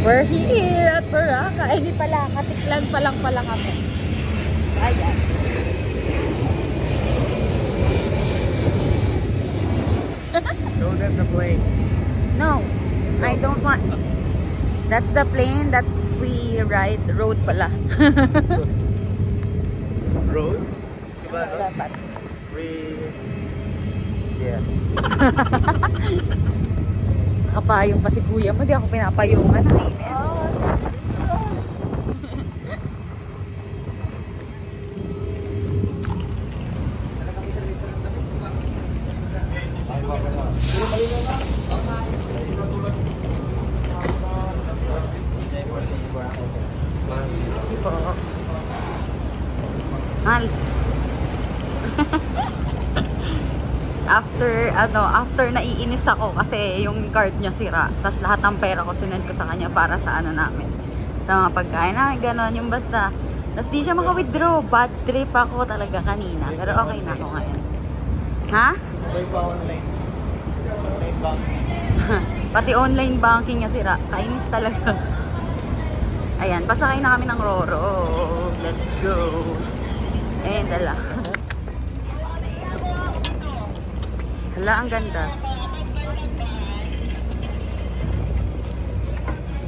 We're here at Boracay. Ay, hindi pala. Katiklan pa lang pala kami. Ayan. Show them the plane. No, I don't want. That's the plane that we rode pala. Road? Diba? Dapat. Yes. Nakapayong pa si kuya mo. Di ako pinapayungan. Nakainit. Mahal. After naiinis ako kasi yung card niya sira. Tapos lahat ng pera ko sinend ko sa kanya para sa ano namin. Sa mga pagkain namin, gano'n yung basta. Tapos di siya maka-withdraw. Bad trip ako talaga kanina. Pero okay na ako ngayon. Ha? Pati online banking niya sira. Kainis talaga. Ayan, pasakay na kami ng Roro. Let's go. And ala. Hala, ang ganda.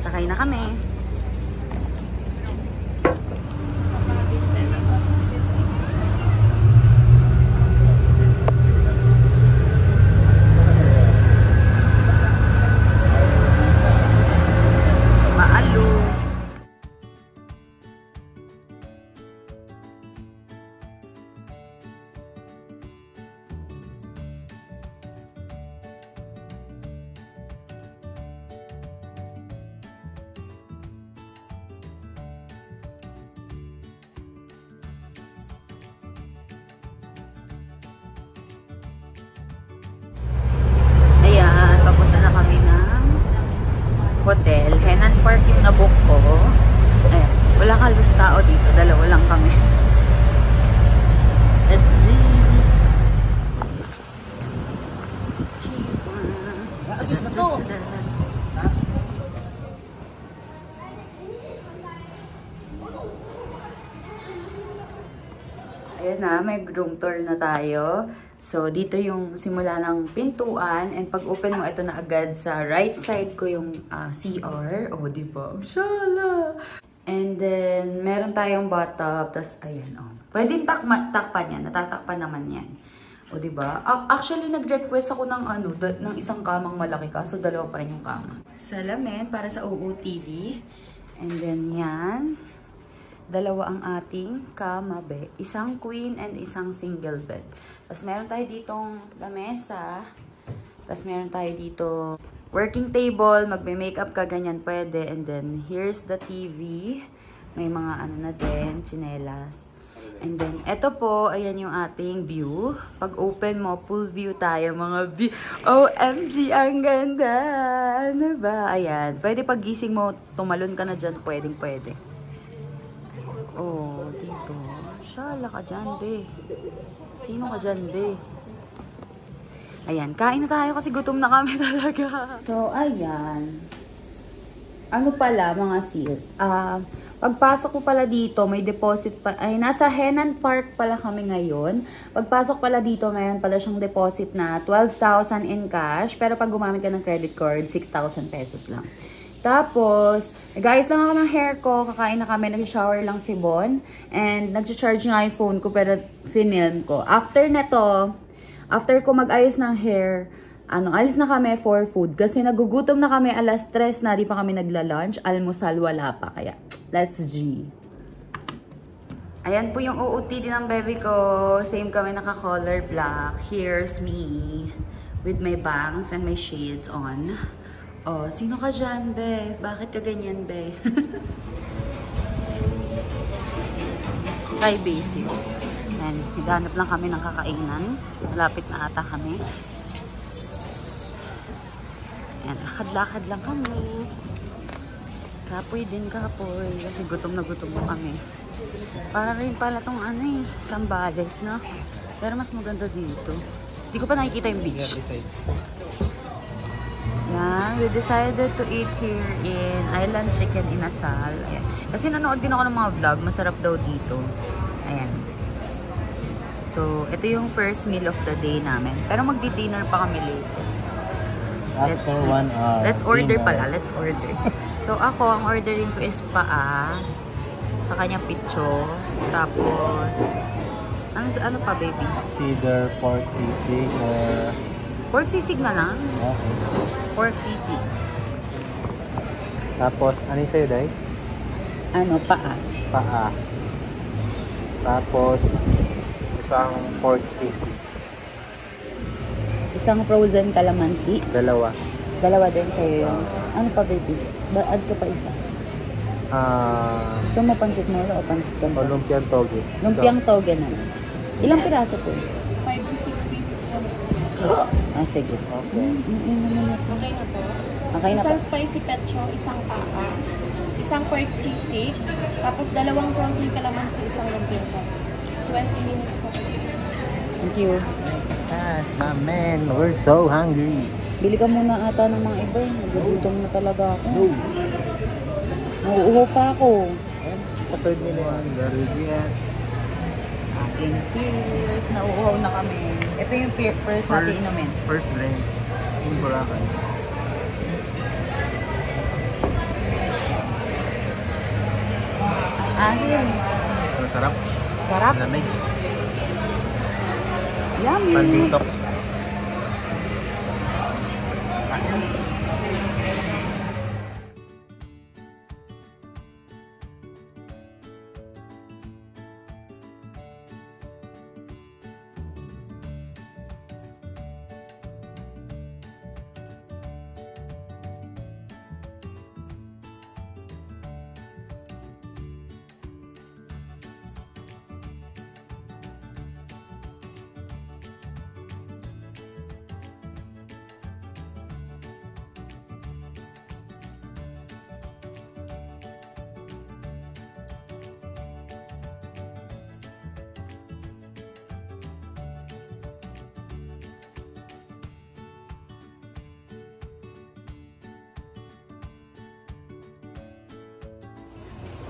Sakay na kami. Hotel. Henan Park yung nabook ko. Ayan. Wala halos tao dito. Dalawa lang kami. Let's see. Assist na to! Ayan na, may room tour na tayo. So, dito yung simula ng pintuan. And pag open mo, ito na agad sa right side ko yung CR. O, diba? Shala! And then, meron tayong bathtub. Tapos, ayan, o. Pwedeng takpan yan. Natatakpan naman yan. O, diba? Actually, nag-request ako ng ng isang kamang malaki. Kaso, dalawa pa rin yung kama. Salamin para sa OOTD. And then, yan. Dalawa ang ating kama, be. Isang queen and isang single bed. Tapos meron tayo ditong lamesa. Tapos meron tayo dito working table. Magme-makeup ka, ganyan pwede. And then here's the TV. May mga ano na din, tsinelas. And then eto po, ayan yung ating view. Pag open mo, full view tayo mga view. OMG, ang ganda! Ano ba? Ayan. Pwede pag gising mo, tumalon ka na dyan. Pwede. Oh, dito. Shala ka dyan, be. Sino ka dyan, be? Ayan, kain na tayo kasi gutom na kami talaga. So, ayan. Ano pala, mga sis? Pagpasok ko pala dito, may deposit pa. Ay, nasa Henan Park pala kami ngayon. Pagpasok pala dito, mayroon pala siyang deposit na 12,000 in cash. Pero pag gumamit ka ng credit card, 6,000 pesos lang. Tapos, nag-ayos lang ako ng hair ko, kakain na kami, nag-shower lang si Bon, and nag-charge nga yung phone ko, pero finilm ko. After neto, after ko mag-ayos ng hair, alis na kami for food, kasi nagugutom na kami, alas 3 na, di pa kami nagla-lunch, almusal wala pa, kaya let's G. Ayan po yung OOTD ng baby ko, same kami naka-color black, here's me, with my bangs and my shades on. Oh, sino ka dyan, be? Bakit ka ganyan, be? Kay basic. And higanap lang kami ng kakainan. Malapit na ata kami. Ayan, lakad-lakad lang kami. Kapoy din, kapoy. Kasi gutom na kami. Para rin pala tong Zambales, no? Pero mas maganda dito. Hindi ko pa nakikita yung beach. Yan. we decided to eat here in Island Chicken Inasal. Ayan. Kasi nanood din ako ng mga vlog. Masarap daw dito. Ayan. So, ito yung first meal of the day namin. Pero magdi-dinner pa kami later. After 1 hour. Let's order dinner. pala. Let's order. So, ako, ang ordering ko is paa. Sa kanya picho. Tapos, ano pa, baby? Either pork sisig or... Pork sisig na lang. Okay. Pork sisig. Tapos, ano yung sa'yo, Day? Ano, paa. Paa. Tapos, isang pork sisig. Isang frozen calamansi. Dalawa. Dalawa din sa'yo yun. Ano pa, baby? Add ko pa isa. Gusto mo pansit mo o pansit ganito? Lumpiang toge. Lumpiang toge na. Ilang piraso po? 5 to 6 pieces po. Sige. Okay. Okay na po. Okay na po. Isang spicy pecho, isang paa, isang pork sisig, tapos dalawang frozen calamansi, isang lumpia po. 20 minutes po. Thank you. Yes, my man. We're so hungry. Bili ka muna ata ng mga iba. Nagugutom na talaga ako. Nauuho pa ako. Pasod mo naman. Very good. Aking cheers. Nauuhaw na kami. Ito yung first natin inumin. First drink. In Boracay. Asin. Masarap. Sarap. Lamig. Yummy. Pan-detox.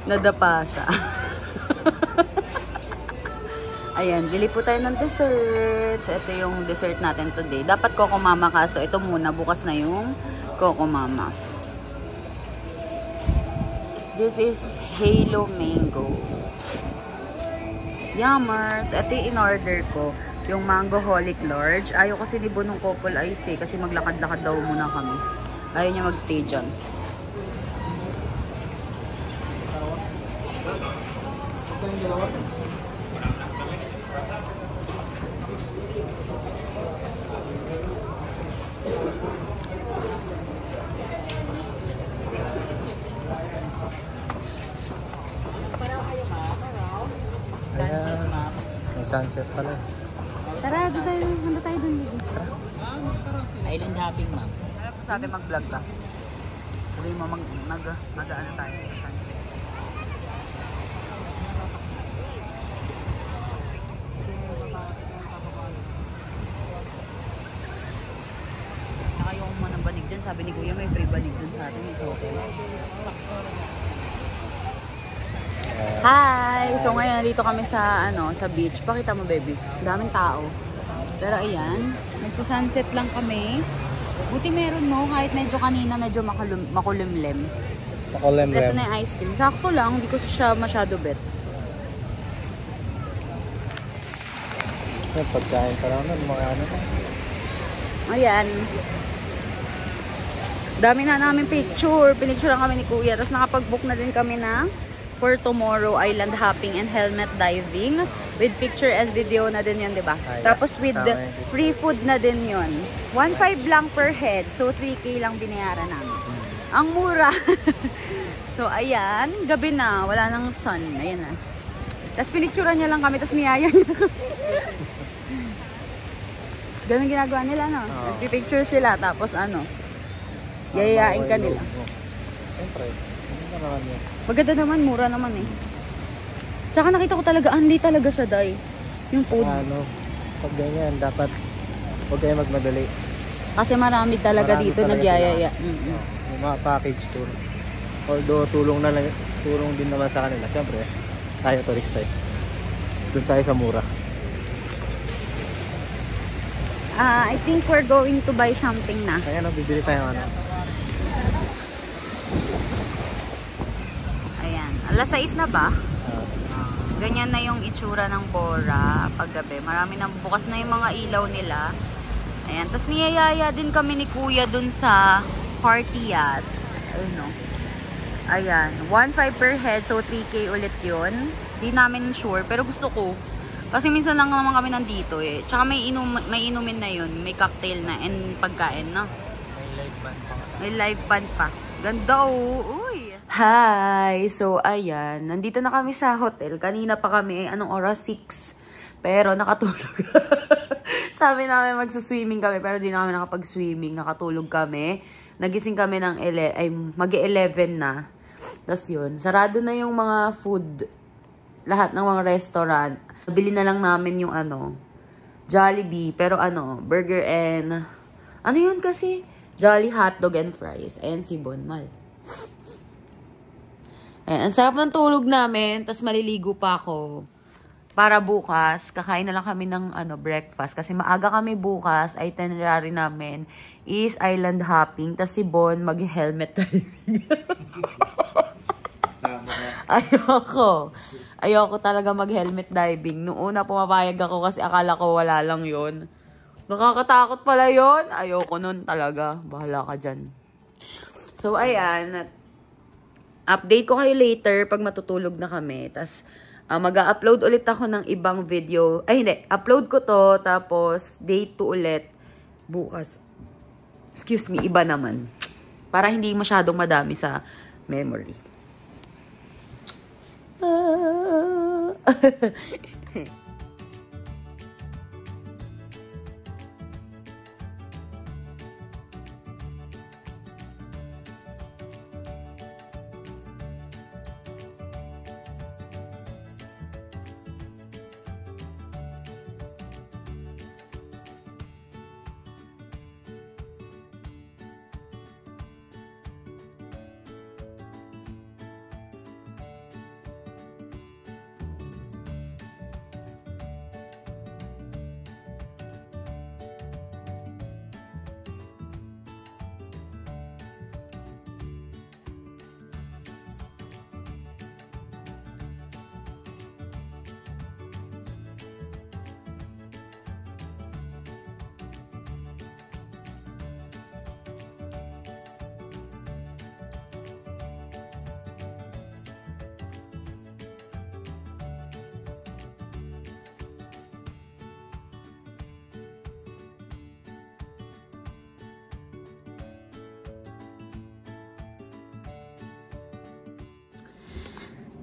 Nadapa siya. Ayan, bili po tayo ng dessert. So, ito yung dessert natin today. Dapat Coco Mama ka. So, ito muna. Bukas na yung Coco Mama. This is Halo Mango. Yummers. Ito yung in-order ko. Yung Mango Holic Large. Ayaw kasi ni Bunong Couple Ice eh. Kasi maglakad-lakad daw muna kami. Ayaw niya magstay dyan. May sunset pala. Tara, doon tayo. Handa tayo dun. Island hopping, ma'am. Kaya po sa atin mag-vlog ka. Sabi mo mag-ano tayo sa sunset. Saka yung manang banig dyan, sabi ni Kuya may free banig dun sa atin. It's okay. Hi! So ngayon nandito kami sa sa beach. Pakita mo, baby. Daming tao. Pero ayan, nagsa-sunset lang kami. Buti meron mo, kahit medyo kanina medyo makulimlim. Makulimlim. So, ito na yung ice cream. Sakto lang, hindi ko siya masyado bet. Yung pagkain pa lang nun, mga ano. Ayan. Dami na namin picture. Pinicture lang kami ni Kuya. Tapos nakapag-book na din kami na for tomorrow, island hopping and helmet diving. With picture and video na din yun, diba? Tapos with free food na din yun. 1.5 lang per head. So, 3K lang binayaran namin. Ang mura. So, ayan. Gabi na. Wala nang sun. Ayan na. Tapos pinicturean niya lang kami. Tapos niyaya niya kami. Ganun ginagawa nila, no? Nagpipicture sila. Tapos yayayain ka nila. Siyempre. Ano naman yun? Maganda naman, mura naman eh. Tsaka nakita ko talaga, unli talaga siya, Day. Yung food. Pag ganyan, dapat huwag kayo magmadali. Kasi marami talaga Marami dito talaga nagyayaya. May mga package tour. Although tulong din naman sa kanila. Siyempre, tayo turista eh. Doon tayo sa mura. I think we're going to buy something na. Kaya bibili tayo ano. Ayan. Alas 6 na ba? Ganyan na yung itsura ng Bora paggabi. Marami nang bukas na yung mga ilaw nila. Ayan. Tapos niyayaya din kami ni Kuya dun sa party yacht. Ayun no. Ayan. 1.5 per head. So 3K ulit yun. Di namin sure. Pero gusto ko. Kasi minsan lang naman kami nandito eh. Tsaka may inumin na yun. May cocktail na and pagkain na. May live band pa. Ganda oh. Uy. Hi! So, ayan. Nandito na kami sa hotel. Kanina pa kami. Anong oras? 6. Pero nakatulog. Sabi namin magsuswimming kami. Pero di na kami nakapag-swimming. Nakatulog kami. Nagising kami ng mag-11 na. Tapos yun. Sarado na yung mga food. Lahat ng mga restaurant. Bili na lang namin yung Jollibee. Pero burger and ano yun kasi? Jolly hotdog and fries. And si Bonmal. Ayan, ang sarap ng tulog namin. Tapos maliligo pa ako. Para bukas, kakain na lang kami ng breakfast. Kasi maaga kami bukas. Itinerary namin is island hopping. Tapos si Bon mag-helmet diving. Ayoko talaga mag-helmet diving. Noong una pumapayag ako kasi akala ko wala lang yun. Nakakatakot pala yun. Ayoko nun talaga. Bahala ka dyan. So, ayan. Update ko kayo later pag matutulog na kami. Tapos, mag-upload ulit ako ng ibang video. Ay, hindi. Upload ko to. Tapos, day 2 ulit. Bukas. Excuse me, iba naman. Para hindi masyadong madami sa memory.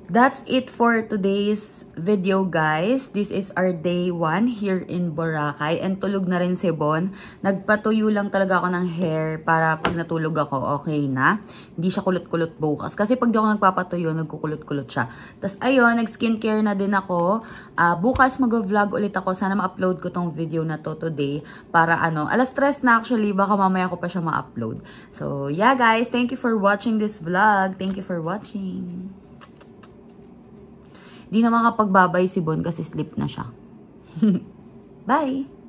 That's it for today's video, guys. This is our day 1 here in Boracay. And tulog na rin si Bon. Nagpatuyo lang talaga ako ng hair para pag natulog ako, okay na. Hindi siya kulot-kulot bukas. Kasi pag di ako nagpapatuyo, nagkukulot-kulot siya. Tapos ayun, nag-skincare na din ako. Bukas mag-vlog ulit ako. Sana ma-upload ko tong video na to today. Para alas 3 na actually. Baka mamaya ko pa siya ma-upload. So yeah, guys. Thank you for watching this vlog. Thank you for watching. Di na makapagbabay si Bon kasi sleep na siya. Bye!